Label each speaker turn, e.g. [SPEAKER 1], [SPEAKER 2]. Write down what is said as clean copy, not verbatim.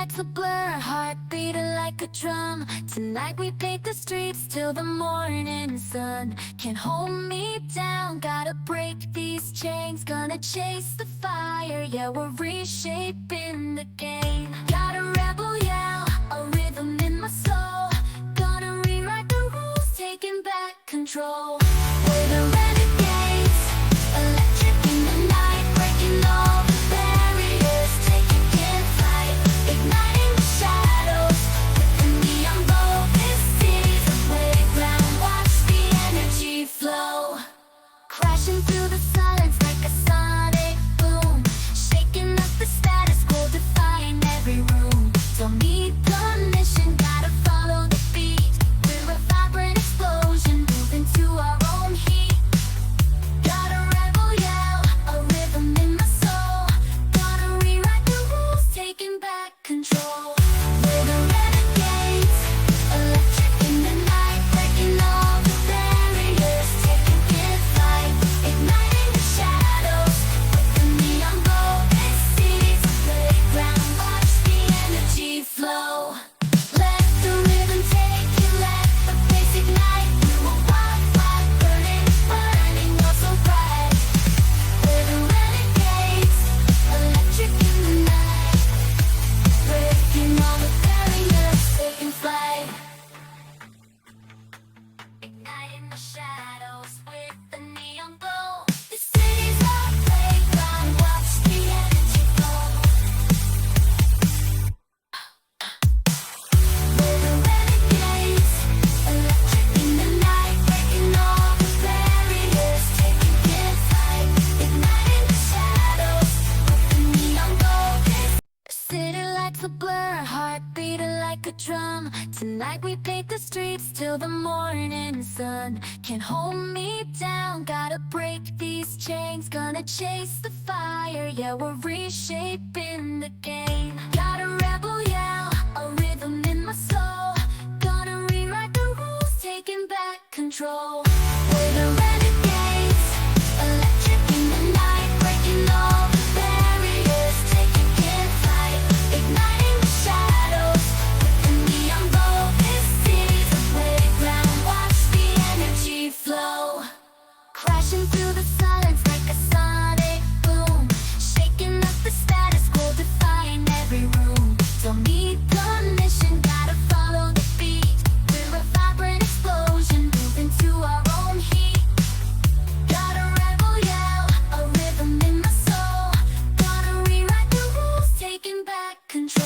[SPEAKER 1] lights a blur, heart beating like a drum. Tonight we paint the streets till the morning sun. Can't hold me down, gotta break these chains. Gonna chase the fire, yeah, we're reshaping the game. Got a rebel yell, a rhythm in my soul. Gonna rewrite the rules, taking back control. We're the renegades, electric in the night, breaking all the barriers, taking flight, igniting the shadows with the neon glow. This city's a playground, watch the energy flow. Crashing through the silence like a sonic boom, shaking up the status quo, defying every room. Don't need permission, gotta follow the beat. We're a vibrant explosion, moving to our own heat. Got a rebel yell, a rhythm in my soul. Gonna rewrite the rules, taking back control. We're the renegades, electric in the night, breaking all the barriers, taking flight, igniting the shadows with the neon glow. This city's a playground, watch the energy flow. Let the rhythm take you, let the bass ignite. We're a wildfire burning, burning oh so bright. We're the renegades, electric in the night, breaking all the barriers, taking flight, igniting the shadows with the neon glow. This city's our playground, watch the energy flow. We're the renegades, electric in the night, breaking all the barriers, taking flight, igniting the shadows with the neon glow. This city lights a blur, heart beating like a drum. Tonight we paint the streets till the morning sun. Can't hold me down, gotta break these chains. Gonna chase the fire, yeah, we're reshaping the game. Got a rebel yell, a rhythm in my soul. Gonna rewrite the rules, taking back control. We're the renegades, electric in the night, breaking all the barriers, taking flight, igniting the shadows with the neon glow. This city's a playground, watch the energy flow. Crashing through the silence like a sonic boom, shaking up the status quo, defying every room. Don't need permission, gotta follow the beat. We're a vibrant explosion, moving to our own heat. Got a rebel yell, a rhythm in my soul. Gonna rewrite the rules, taking back control.